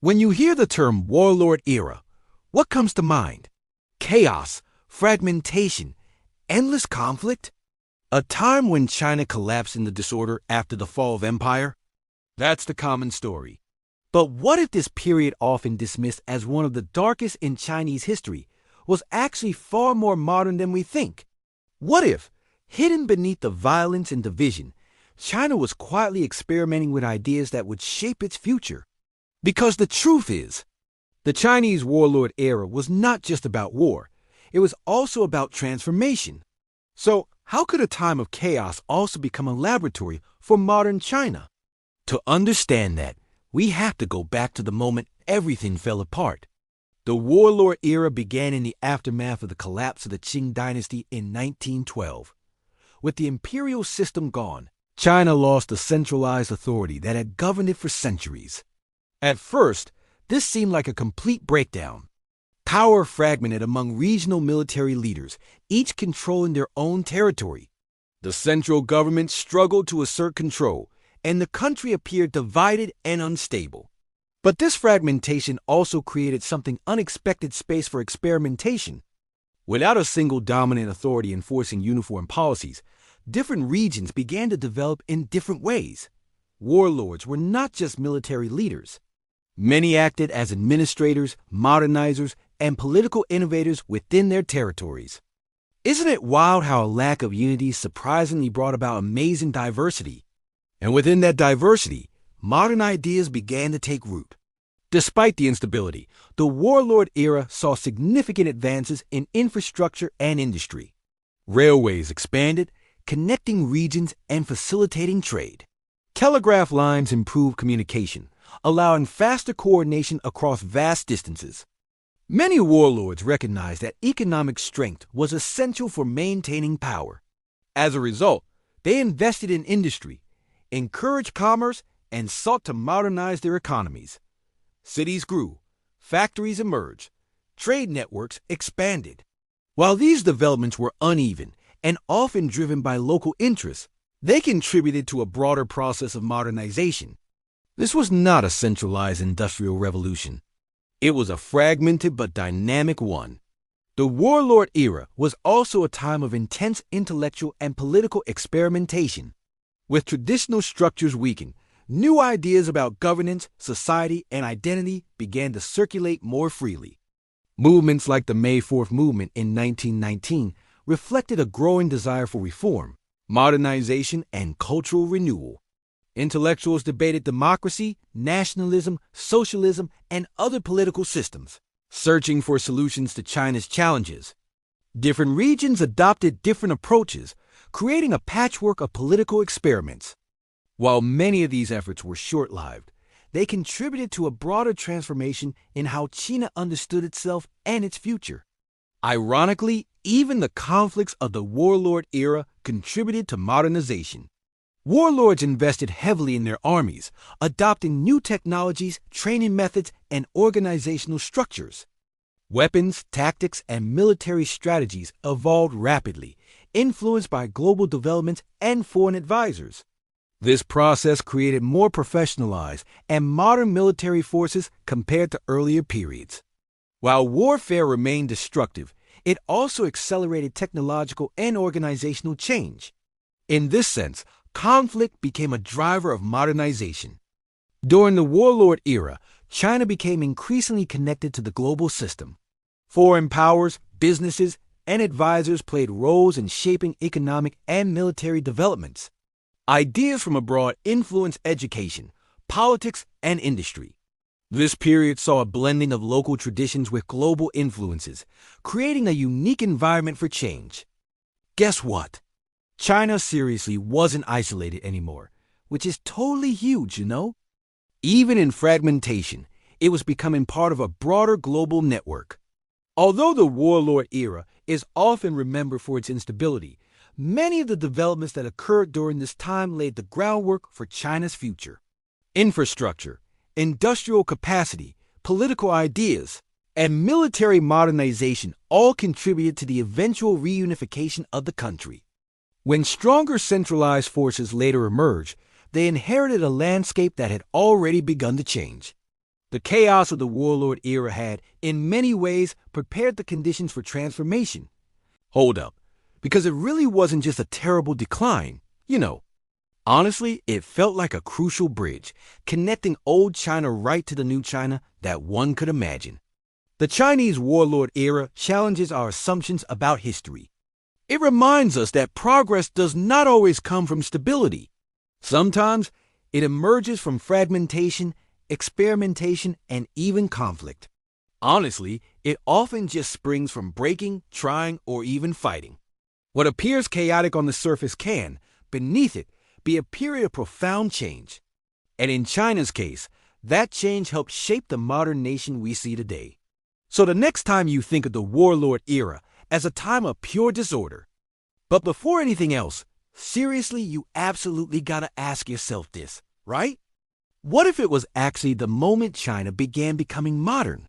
When you hear the term warlord era, what comes to mind? Chaos, fragmentation, endless conflict? A time when China collapsed into disorder after the fall of empire? That's the common story. But what if this period, often dismissed as one of the darkest in Chinese history, was actually far more modern than we think? What if, hidden beneath the violence and division, China was quietly experimenting with ideas that would shape its future? Because the truth is, the Chinese Warlord Era was not just about war, it was also about transformation. So, how could a time of chaos also become a laboratory for modern China? To understand that, we have to go back to the moment everything fell apart. The Warlord Era began in the aftermath of the collapse of the Qing Dynasty in 1912. With the imperial system gone, China lost the centralized authority that had governed it for centuries. At first, this seemed like a complete breakdown. Power fragmented among regional military leaders, each controlling their own territory. The central government struggled to assert control, and the country appeared divided and unstable. But this fragmentation also created something unexpected: space for experimentation. Without a single dominant authority enforcing uniform policies, different regions began to develop in different ways. Warlords were not just military leaders. Many acted as administrators, modernizers, and political innovators within their territories. Isn't it wild how a lack of unity surprisingly brought about amazing diversity? And within that diversity, modern ideas began to take root. Despite the instability, the Warlord Era saw significant advances in infrastructure and industry. Railways expanded, connecting regions and facilitating trade. Telegraph lines improved communication, allowing faster coordination across vast distances. Many warlords recognized that economic strength was essential for maintaining power. As a result, they invested in industry, encouraged commerce, and sought to modernize their economies. Cities grew, factories emerged, trade networks expanded. While these developments were uneven and often driven by local interests, they contributed to a broader process of modernization. This was not a centralized industrial revolution. It was a fragmented but dynamic one. The Warlord Era was also a time of intense intellectual and political experimentation. With traditional structures weakened, new ideas about governance, society, and identity began to circulate more freely. Movements like the May 4th movement in 1919 reflected a growing desire for reform, modernization, and cultural renewal. Intellectuals debated democracy, nationalism, socialism, and other political systems, searching for solutions to China's challenges. Different regions adopted different approaches, creating a patchwork of political experiments. While many of these efforts were short-lived, they contributed to a broader transformation in how China understood itself and its future. Ironically, even the conflicts of the Warlord Era contributed to modernization. Warlords invested heavily in their armies, adopting new technologies, training methods, and organizational structures. Weapons, tactics, and military strategies evolved rapidly, influenced by global developments and foreign advisors. This process created more professionalized and modern military forces compared to earlier periods. While warfare remained destructive, it also accelerated technological and organizational change. In this sense, conflict became a driver of modernization. During the Warlord Era, China became increasingly connected to the global system. Foreign powers, businesses, and advisors played roles in shaping economic and military developments. Ideas from abroad influenced education, politics, and industry. This period saw a blending of local traditions with global influences, creating a unique environment for change. Guess what? China seriously wasn't isolated anymore, which is totally huge, you know? Even in fragmentation, it was becoming part of a broader global network. Although the Warlord Era is often remembered for its instability, many of the developments that occurred during this time laid the groundwork for China's future. Infrastructure, industrial capacity, political ideas, and military modernization all contributed to the eventual reunification of the country. When stronger centralized forces later emerged, they inherited a landscape that had already begun to change. The chaos of the warlord era had, in many ways, prepared the conditions for transformation. Hold up, because it really wasn't just a terrible decline, Honestly, it felt like a crucial bridge, connecting old China right to the new China that one could imagine. The Chinese Warlord Era challenges our assumptions about history. It reminds us that progress does not always come from stability. Sometimes it emerges from fragmentation, experimentation, and even conflict. Honestly, it often just springs from breaking, trying, or even fighting. What appears chaotic on the surface can, beneath it, be a period of profound change. And in China's case, that change helped shape the modern nation we see today. So the next time you think of the warlord era as a time of pure disorder. But before anything else, seriously, you absolutely gotta ask yourself this, right? What if it was actually the moment China began becoming modern?